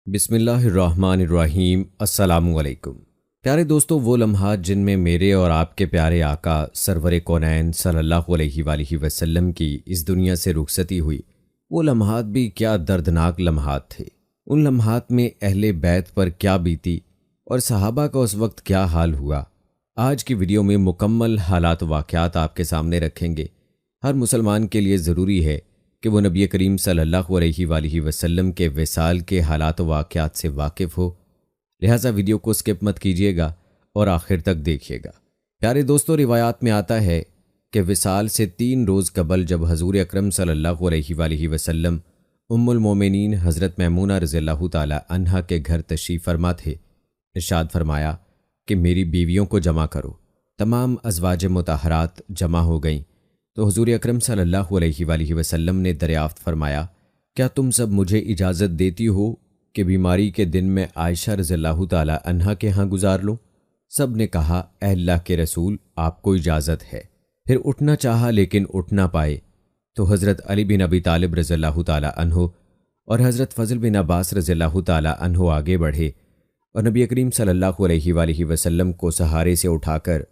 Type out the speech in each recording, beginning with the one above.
بسم اللہ الرحمن الرحیم۔ السلام علیکم پیارے دوستو، وہ لمحات جن میں میرے اور آپ کے پیارے آقا سرور کونین صلی اللہ علیہ وآلہ وسلم کی اس دنیا سے رخصتی ہوئی، وہ لمحات بھی کیا دردناک لمحات تھے۔ ان لمحات میں اہل بیت پر کیا بیتی اور صحابہ کا اس وقت کیا حال ہوا، آج کی ویڈیو میں مکمل حالات واقعات آپ کے سامنے رکھیں گے۔ ہر مسلمان کے لیے ضروری ہے کہ وہ نبی کریم صلی اللہ علیہ وآلہ وسلم کے وصال کے حالات و واقعات سے واقف ہو، لہٰذا ویڈیو کو سکپ مت کیجیے گا اور آخر تک دیکھیے گا۔ پیارے دوستو، روایات میں آتا ہے کہ وصال سے 3 روز قبل جب حضور اکرم صلی اللہ علیہ وآلہ وسلم ام المومنین حضرت میمونہ رضی اللہ تعالی عنہا کے گھر تشریف فرما تھے، ارشاد فرمایا کہ میری بیویوں کو جمع کرو۔ تمام ازواج مطہرات جمع ہو گئیں تو حضور اکرم صلی اللہ علیہ وآلہ وسلم نے دریافت فرمایا، کیا تم سب مجھے اجازت دیتی ہو کہ بیماری کے دن میں عائشہ رضی اللہ تعالی عنہا کے ہاں گزار لوں؟ سب نے کہا، اے اللہ کے رسول، آپ کو اجازت ہے۔ پھر اٹھنا چاہا لیکن اٹھ نہ پائے تو حضرت علی بن ابی طالب رضی اللہ تعالی عنہ اور حضرت فضل بن عباس رضی اللہ تعالی عنہ آگے بڑھے اور نبی کریم صلی اللہ علیہ وآلہ وسلم کو سہارے سے اٹھا کر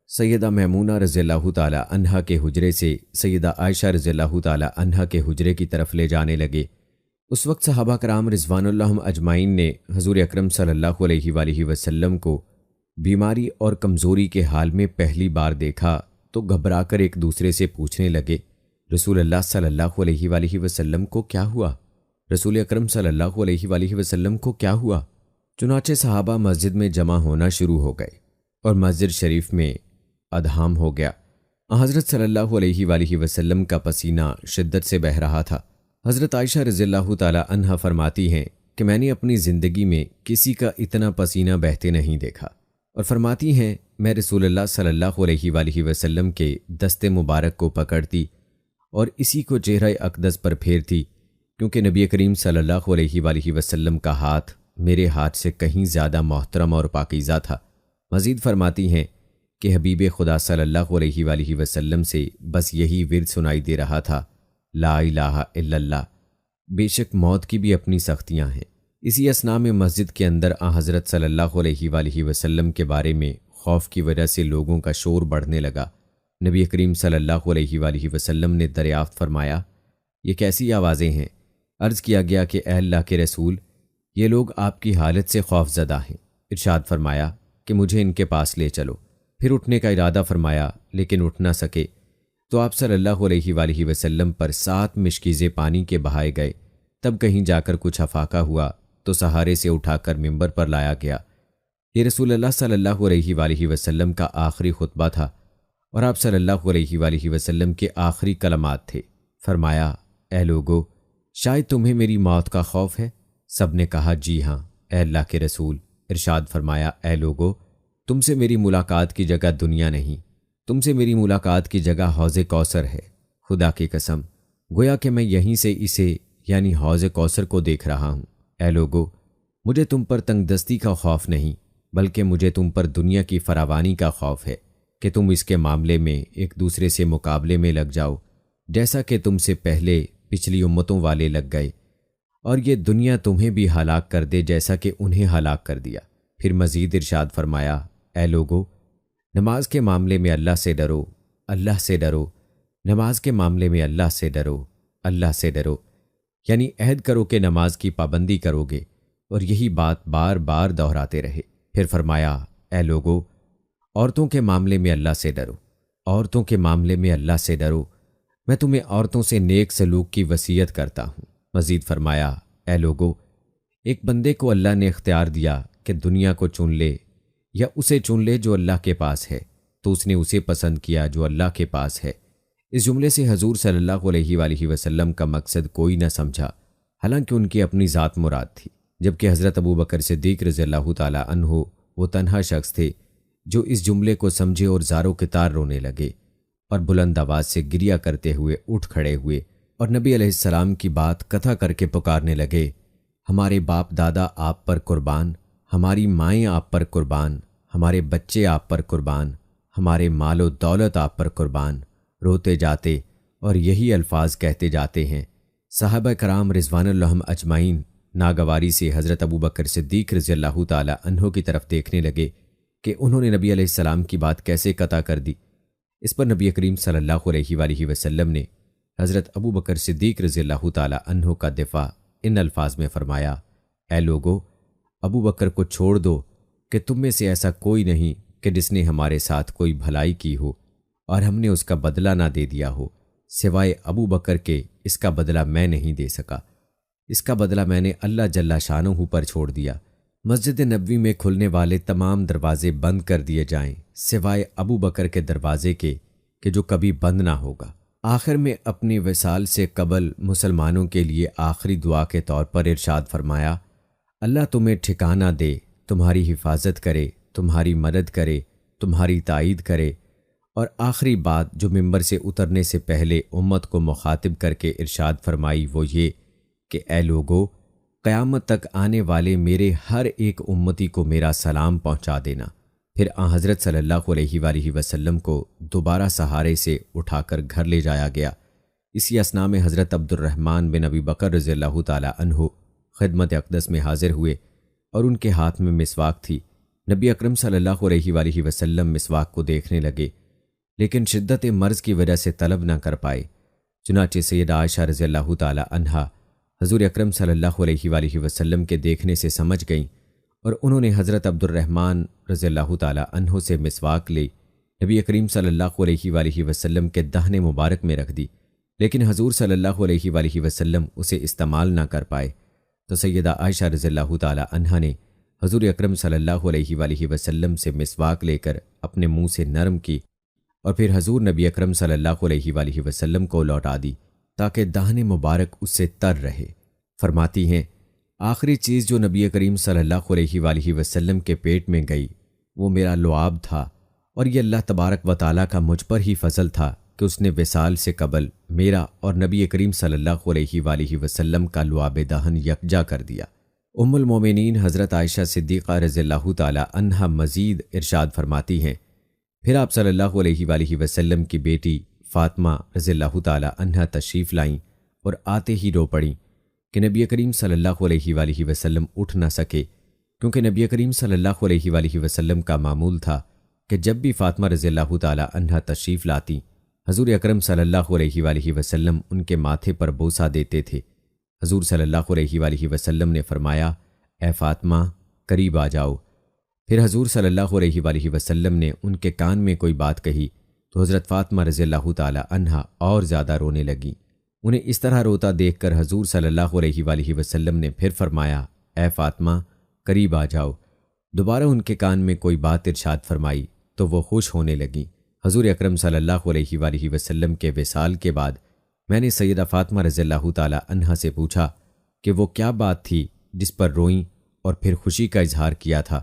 سیدہ میمونہ رضی اللہ تعالی عنہا کے حجرے سے سیدہ عائشہ رضی اللہ تعالی عنہا کے حجرے کی طرف لے جانے لگے۔ اس وقت صحابہ کرام رضوان اللہ اجمعین نے حضور اکرم صلی اللہ علیہ وآلہ وسلم کو بیماری اور کمزوری کے حال میں پہلی بار دیکھا تو گھبرا کر ایک دوسرے سے پوچھنے لگے، رسول اللہ صلی اللہ علیہ وآلہ وسلم کو کیا ہوا؟ رسول اکرم صلی اللہ علیہ وآلہ وسلم کو کیا ہوا؟ چنانچہ صحابہ مسجد میں جمع ہونا شروع ہو گئے اور مسجد شریف میں ادھام ہو گیا۔ حضرت صلی اللہ علیہ وآلہ وسلم کا پسینہ شدت سے بہہ رہا تھا۔ حضرت عائشہ رضی اللہ تعالی عنہا فرماتی ہیں کہ میں نے اپنی زندگی میں کسی کا اتنا پسینہ بہتے نہیں دیکھا، اور فرماتی ہیں میں رسول اللہ صلی اللہ علیہ وآلہ وسلم کے دست مبارک کو پکڑتی اور اسی کو چہرہ اقدس پر پھیرتی، کیونکہ نبی کریم صلی اللہ علیہ وآلہ وسلم کا ہاتھ میرے ہاتھ سے کہیں زیادہ محترم اور پاکیزہ تھا۔ مزید فرماتی ہیں کہ حبیب خدا صلی اللہ علیہ وآلہ وسلم سے بس یہی ورد سنائی دے رہا تھا، لا الہ الا اللہ۔ بے شک موت کی بھی اپنی سختیاں ہیں۔ اسی اثناء میں مسجد کے اندر حضرت صلی اللہ علیہ وآلہ وسلم کے بارے میں خوف کی وجہ سے لوگوں کا شور بڑھنے لگا۔ نبی کریم صلی اللہ علیہ وآلہ وسلم نے دریافت فرمایا، یہ کیسی آوازیں ہیں؟ عرض کیا گیا کہ اے اللہ کے رسول، یہ لوگ آپ کی حالت سے خوف زدہ ہیں۔ ارشاد فرمایا کہ مجھے ان کے پاس لے چلو۔ پھر اٹھنے کا ارادہ فرمایا لیکن اٹھ نہ سکے تو آپ صلی اللہ علیہ وآلہ وسلم پر 7 مشکیزیں پانی کے بہائے گئے۔ تب کہیں جا کر کچھ افاقہ ہوا تو سہارے سے اٹھا کر ممبر پر لایا گیا۔ یہ رسول اللہ صلی اللہ علیہ وآلہ وسلم کا آخری خطبہ تھا اور آپ صلی اللہ علیہ وآلہ وسلم کے آخری کلمات تھے۔ فرمایا، اے لوگو، شاید تمہیں میری موت کا خوف ہے؟ سب نے کہا، جی ہاں اے اللہ کے رسول۔ ارشاد فرمایا، اے لوگو، تم سے میری ملاقات کی جگہ دنیا نہیں، تم سے میری ملاقات کی جگہ حوض کوثر ہے۔ خدا کی قسم، گویا کہ میں یہیں سے اسے یعنی حوض کوثر کو دیکھ رہا ہوں۔ اے لوگو، مجھے تم پر تنگ دستی کا خوف نہیں، بلکہ مجھے تم پر دنیا کی فراوانی کا خوف ہے کہ تم اس کے معاملے میں ایک دوسرے سے مقابلے میں لگ جاؤ، جیسا کہ تم سے پہلے پچھلی امتوں والے لگ گئے، اور یہ دنیا تمہیں بھی ہلاک کر دے جیسا کہ انہیں ہلاک کر دیا۔ پھر مزید ارشاد فرمایا، اے لوگو، نماز کے معاملے میں اللہ سے ڈرو، اللہ سے ڈرو، نماز کے معاملے میں اللہ سے ڈرو، اللہ سے ڈرو، یعنی عہد کرو کہ نماز کی پابندی کرو گے، اور یہی بات بار بار دہراتے رہے۔ پھر فرمایا، اے لوگو، عورتوں کے معاملے میں اللہ سے ڈرو، عورتوں کے معاملے میں اللہ سے ڈرو، میں تمہیں عورتوں سے نیک سلوک کی وصیت کرتا ہوں۔ مزید فرمایا، اے لوگو، ایک بندے کو اللہ نے اختیار دیا کہ دنیا کو چن لے یا اسے چن لے جو اللہ کے پاس ہے، تو اس نے اسے پسند کیا جو اللہ کے پاس ہے۔ اس جملے سے حضور صلی اللہ علیہ وآلہ وسلم کا مقصد کوئی نہ سمجھا، حالانکہ ان کی اپنی ذات مراد تھی، جبکہ حضرت ابو بکر صدیق رضی اللہ تعالی عنہ وہ تنہا شخص تھے جو اس جملے کو سمجھے اور زاروں کے تار رونے لگے اور بلند آواز سے گریہ کرتے ہوئے اٹھ کھڑے ہوئے اور نبی علیہ السلام کی بات کتھا کر کے پکارنے لگے، ہمارے باپ دادا آپ پر قربان، ہماری مائیں آپ پر قربان، ہمارے بچے آپ پر قربان، ہمارے مال و دولت آپ پر قربان۔ روتے جاتے اور یہی الفاظ کہتے جاتے ہیں۔ صحابہ کرام رضوان اللہ اجمعین ناگواری سے حضرت ابو بکر صدیق رضی اللہ تعالی عنہ کی طرف دیکھنے لگے کہ انہوں نے نبی علیہ السلام کی بات کیسے قطع کر دی۔ اس پر نبی کریم صلی اللہ علیہ وآلہ وسلم نے حضرت ابو بکر صدیق رضی اللہ تعالی عنہ کا دفاع ان الفاظ میں فرمایا، اے لوگو، ابو بکر کو چھوڑ دو کہ تم میں سے ایسا کوئی نہیں کہ جس نے ہمارے ساتھ کوئی بھلائی کی ہو اور ہم نے اس کا بدلہ نہ دے دیا ہو، سوائے ابو بکر کے اس کا بدلہ میں نہیں دے سکا۔ اس کا بدلہ میں نے اللہ جل شانہ پر چھوڑ دیا۔ مسجد نبوی میں کھلنے والے تمام دروازے بند کر دیے جائیں سوائے ابو بکر کے دروازے کے کہ جو کبھی بند نہ ہوگا۔ آخر میں اپنی وصال سے قبل مسلمانوں کے لیے آخری دعا کے طور پر ارشاد فرمایا، اللہ تمہیں ٹھکانہ دے، تمہاری حفاظت کرے، تمہاری مدد کرے، تمہاری تائید کرے۔ اور آخری بات جو ممبر سے اترنے سے پہلے امت کو مخاطب کر کے ارشاد فرمائی وہ یہ کہ اے لوگو، قیامت تک آنے والے میرے ہر ایک امتی کو میرا سلام پہنچا دینا۔ پھر آن حضرت صلی اللہ علیہ وآلہ وسلم کو دوبارہ سہارے سے اٹھا کر گھر لے جایا گیا۔ اسی اثناء میں حضرت عبد الرحمن بن ابی بکر رضی اللہ تعالی عنہ خدمت اقدس میں حاضر ہوئے اور ان کے ہاتھ میں مسواک تھی۔ نبی اکرم صلی اللہ علیہ وآلہ وسلم مسواک کو دیکھنے لگے لیکن شدت مرض کی وجہ سے طلب نہ کر پائے۔ چنانچہ سیدہ عائشہ رضی اللہ تعالی عنہا حضور اکرم صلی اللہ علیہ وآلہ وسلم کے دیکھنے سے سمجھ گئیں اور انہوں نے حضرت عبد الرحمن رضی اللہ تعالی عنہ سے مسواک لی، نبی کریم صلی اللہ علیہ وآلہ وسلم کے دہن مبارک میں رکھ دی، لیکن حضور صلی اللہ علیہ وآلہ وسلم اسے استعمال نہ کر پائے تو سیدہ عائشہ رضی اللہ تعالی عنہا نے حضور اکرم صلی اللہ علیہ وآلہ وسلم سے مسواک لے کر اپنے منہ سے نرم کی اور پھر حضور نبی اکرم صلی اللہ علیہ وآلہ وسلم کو لوٹا دی تاکہ دہن مبارک اس سے تر رہے۔ فرماتی ہیں، آخری چیز جو نبی کریم صلی اللہ علیہ وآلہ وسلم کے پیٹ میں گئی وہ میرا لعاب تھا، اور یہ اللہ تبارک و تعالیٰ کا مجھ پر ہی فضل تھا کہ اس نے وصال سے قبل میرا اور نبی کریم صلی اللہ علیہ وآلہ وسلم کا لعاب دہن یکجا کر دیا۔ ام المومنین حضرت عائشہ صدیقہ رضی اللہ تعالی عنہا مزید ارشاد فرماتی ہیں، پھر آپ صلی اللہ علیہ وآلہ وسلم کی بیٹی فاطمہ رضی اللہ تعالی عنہا تشریف لائیں اور آتے ہی رو پڑیں کہ نبی کریم صلی اللہ علیہ وآلہ وسلم اٹھ نہ سکے، کیونکہ نبی کریم صلی اللہ علیہ وآلہ وسلم کا معمول تھا کہ جب بھی فاطمہ رضی اللہ تعالی عنہا تشریف لاتی حضور اکرم صلی اللہ علیہ وآلہ وسلم ان کے ماتھے پر بوسہ دیتے تھے۔ حضور صلی اللہ علیہ وآلہ وسلم نے فرمایا، اے فاطمہ قریب آ جاؤ۔ پھر حضور صلی اللہ علیہ وآلہ وسلم نے ان کے کان میں کوئی بات کہی تو حضرت فاطمہ رضی اللہ تعالی عنہا اور زیادہ رونے لگیں۔ انہیں اس طرح روتا دیکھ کر حضور صلی اللہ علیہ وآلہ وسلم نے پھر فرمایا، اے فاطمہ قریب آ جاؤ۔ دوبارہ ان کے کان میں کوئی بات ارشاد فرمائی تو وہ خوش ہونے لگیں۔ حضور اکرم صلی اللہ علیہ وآلہ وسلم کے وصال کے بعد میں نے سیدہ فاطمہ رضی اللہ تعالی عنہا سے پوچھا کہ وہ کیا بات تھی جس پر روئیں اور پھر خوشی کا اظہار کیا تھا۔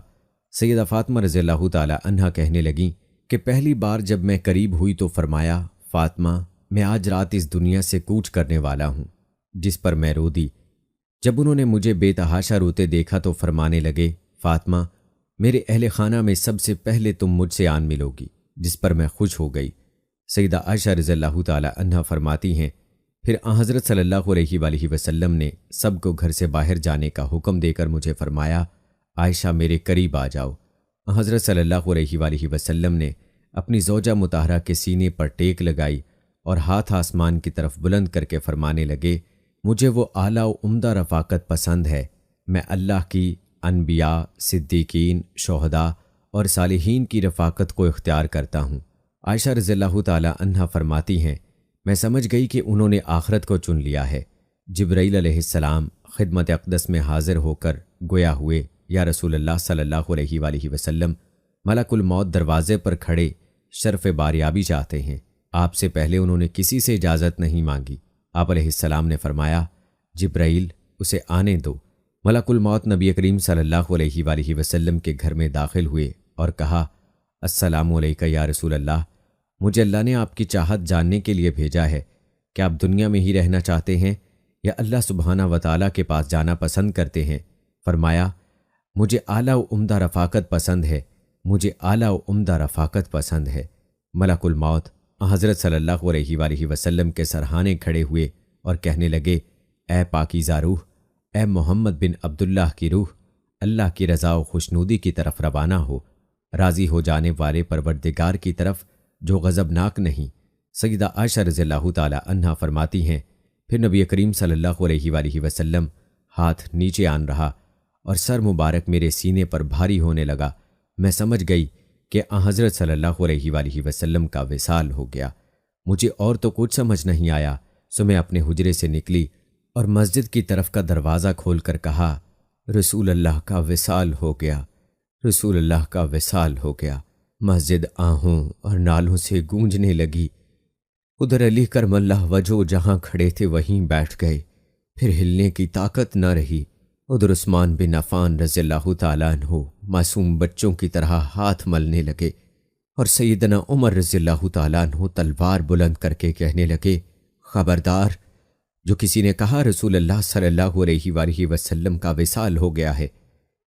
سیدہ فاطمہ رضی اللہ تعالی عنہا کہنے لگیں کہ پہلی بار جب میں قریب ہوئی تو فرمایا، فاطمہ میں آج رات اس دنیا سے کوچ کرنے والا ہوں، جس پر میں رو دی۔ جب انہوں نے مجھے بے تحاشا روتے دیکھا تو فرمانے لگے، فاطمہ میرے اہل خانہ میں سب سے پہلے تم مجھ سے آن ملو گی، جس پر میں خوش ہو گئی۔ سیدہ عائشہ رضی اللہ تعالی عنہا فرماتی ہیں، پھر آن حضرت صلی اللہ علیہ وآلہ وسلم نے سب کو گھر سے باہر جانے کا حکم دے کر مجھے فرمایا، عائشہ میرے قریب آ جاؤ۔ آن حضرت صلی اللہ علیہ وآلہ وسلم نے اپنی زوجہ مطہرہ کے سینے پر ٹیک لگائی اور ہاتھ آسمان کی طرف بلند کر کے فرمانے لگے، مجھے وہ اعلیٰ و عمدہ رفاقت پسند ہے، میں اللہ کی، انبیاء، صدیقین، شہداء اور صالحین کی رفاقت کو اختیار کرتا ہوں۔ عائشہ رضی اللہ تعالی عنہا فرماتی ہیں، میں سمجھ گئی کہ انہوں نے آخرت کو چن لیا ہے۔ جبرائیل علیہ السلام خدمت اقدس میں حاضر ہو کر گویا ہوئے، یا رسول اللہ صلی اللہ علیہ وآلہ وسلم، ملک الموت دروازے پر کھڑے شرف باریابی چاہتے ہیں۔ آپ سے پہلے انہوں نے کسی سے اجازت نہیں مانگی۔ آپ علیہ السلام نے فرمایا، جبرائیل اسے آنے دو۔ ملک الموت نبی کریم صلی اللہ علیہ وآلہ وسلم کے گھر میں داخل ہوئے اور کہا، السلام علیکہ یا رسول اللہ، مجھے اللہ نے آپ کی چاہت جاننے کے لیے بھیجا ہے کہ آپ دنیا میں ہی رہنا چاہتے ہیں یا اللہ سبحانہ و تعالیٰ کے پاس جانا پسند کرتے ہیں؟ فرمایا، مجھے اعلیٰ و عمدہ رفاقت پسند ہے، مجھے اعلیٰ و عمدہ رفاقت پسند ہے۔ ملک الموت حضرت صلی اللہ علیہ وآلہ وسلم کے سرہانے کھڑے ہوئے اور کہنے لگے، اے پاکیزہ روح، اے محمد بن عبداللہ کی روح، اللہ کی رضا و خوشنودی کی طرف روانہ ہو، راضی ہو جانے والے پروردگار کی طرف جو غضبناک نہیں۔ سیدہ عائشہ رضی اللہ تعالی عنہا فرماتی ہیں، پھر نبی کریم صلی اللہ علیہ وآلہ وسلم ہاتھ نیچے آن رہا اور سر مبارک میرے سینے پر بھاری ہونے لگا۔ میں سمجھ گئی کہ حضرت صلی اللہ علیہ وآلہ وسلم کا وصال ہو گیا۔ مجھے اور تو کچھ سمجھ نہیں آیا، سو میں اپنے حجرے سے نکلی اور مسجد کی طرف کا دروازہ کھول کر کہا، رسول اللہ کا وصال ہو گیا، رسول اللہ کا وصال ہو گیا۔ مسجد آہوں اور نالوں سے گونجنے لگی۔ ادھر علی کرم اللہ وجہ جہاں کھڑے تھے وہیں بیٹھ گئے، پھر ہلنے کی طاقت نہ رہی۔ ادھر عثمان بن عفان رضی اللہ تعالیٰ عنہ معصوم بچوں کی طرح ہاتھ ملنے لگے، اور سیدنا عمر رضی اللہ تعالیٰ عنہ تلوار بلند کر کے کہنے لگے، خبردار، جو کسی نے کہا رسول اللہ صلی اللہ علیہ وآلہ وسلم کا وصال ہو گیا ہے،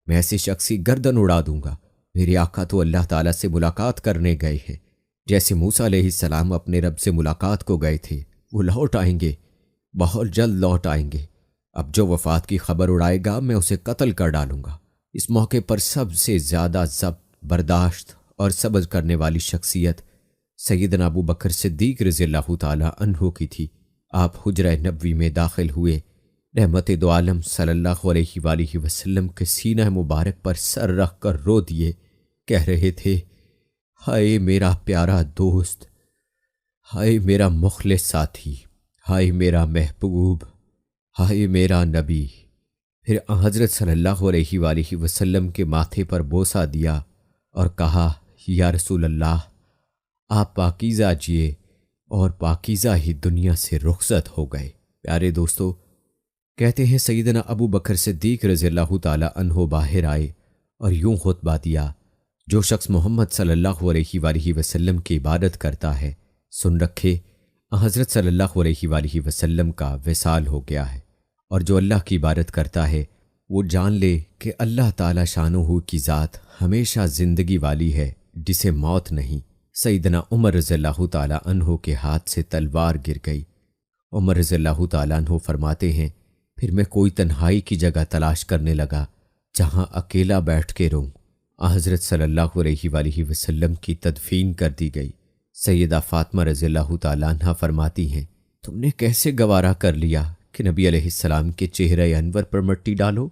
میں ایسے شخص کی گردن اڑا دوں گا۔ میرے آقا تو اللہ تعالیٰ سے ملاقات کرنے گئے ہیں، جیسے موسیٰ علیہ السلام اپنے رب سے ملاقات کو گئے تھے، وہ لوٹ آئیں گے، بہت جلد لوٹ آئیں گے۔ اب جو وفات کی خبر اڑائے گا میں اسے قتل کر ڈالوں گا۔ اس موقع پر سب سے زیادہ ضبط، برداشت اور صبر کرنے والی شخصیت سیدنا ابو بکر صدیق رضی اللہ تعالیٰ عنہ کی تھی۔ آپ حجرہ نبوی میں داخل ہوئے، رحمت دو عالم صلی اللہ علیہ وآلہ وسلم کے سینہ مبارک پر سر رکھ کر رو دیے، کہہ رہے تھے، ہائے میرا پیارا دوست، ہائے میرا مخلص ساتھی، ہائے میرا محبوب، ہائے میرا نبی۔ پھر حضرت صلی اللہ علیہ وآلہ وسلم کے ماتھے پر بوسہ دیا اور کہا، یا رسول اللہ، آپ پاکیزہ جیے اور پاکیزہ ہی دنیا سے رخصت ہو گئے۔ پیارے دوستو، کہتے ہیں سیدنا ابو بکر صدیق رضی اللہ تعالیٰ عنہ باہر آئے اور یوں خطبہ دیا، جو شخص محمد صلی اللہ علیہ وآلہ وسلم کی عبادت کرتا ہے، سن رکھے حضرت صلی اللہ علیہ وآلہ وسلم کا وصال ہو گیا ہے، اور جو اللہ کی عبادت کرتا ہے وہ جان لے کہ اللہ تعالی شانہ کی ذات ہمیشہ زندگی والی ہے، جسے موت نہیں۔ سیدنا عمر رضی اللہ تعالیٰ عنہ کے ہاتھ سے تلوار گر گئی۔ عمر رضی اللہ تعالیٰ عنہ فرماتے ہیں، پھر میں کوئی تنہائی کی جگہ تلاش کرنے لگا جہاں اکیلا بیٹھ کے رہوں۔ حضرت صلی اللہ علیہ وآلہ وسلم کی تدفین کر دی گئی۔ سیدہ فاطمہ رضی اللہ تعالیٰ عنہ فرماتی ہیں، تم نے کیسے گوارا کر لیا کہ نبی علیہ السلام کے چہرہ انور پر مٹی ڈالو؟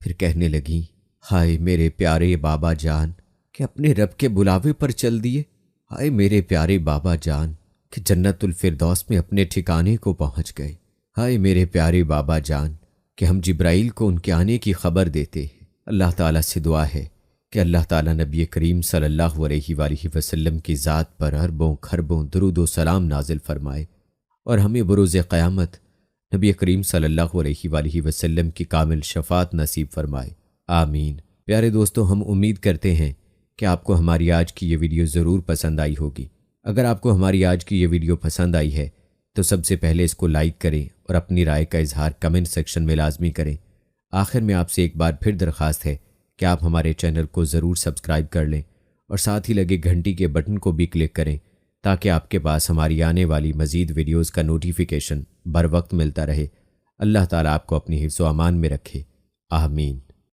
پھر کہنے لگیں، ہائے میرے پیارے بابا جان کہ اپنے رب کے بلاوے پر چل دیے، ہائے میرے پیارے بابا جان کہ جنت الفردوس میں اپنے ٹھکانے کو پہنچ گئے، ہائے میرے پیارے بابا جان کہ ہم جبرائیل کو ان کے آنے کی خبر دیتے ہیں۔ اللہ تعالیٰ سے دعا ہے کہ اللہ تعالیٰ نبی کریم صلی اللہ علیہ وآلہ وسلم کی ذات پر اربوں خربوں درود و سلام نازل فرمائے، اور ہمیں بروز قیامت نبی کریم صلی اللہ علیہ وآلہ وسلم کی کامل شفاعت نصیب فرمائے، آمین۔ پیارے دوستو، ہم امید کرتے ہیں کہ آپ کو ہماری آج کی یہ ویڈیو ضرور پسند آئی ہوگی۔ اگر آپ کو ہماری آج کی یہ ویڈیو پسند آئی ہے تو سب سے پہلے اس کو لائک کریں اور اپنی رائے کا اظہار کمنٹ سیکشن میں لازمی کریں۔ آخر میں آپ سے ایک بار پھر درخواست ہے کہ آپ ہمارے چینل کو ضرور سبسکرائب کر لیں اور ساتھ ہی لگے گھنٹی کے بٹن کو بھی کلک کریں تاکہ آپ کے پاس ہماری آنے والی مزید ویڈیوز کا نوٹیفیکیشن بر وقت ملتا رہے۔ اللہ تعالیٰ آپ کو اپنی حفظ و امان میں رکھے، آمین۔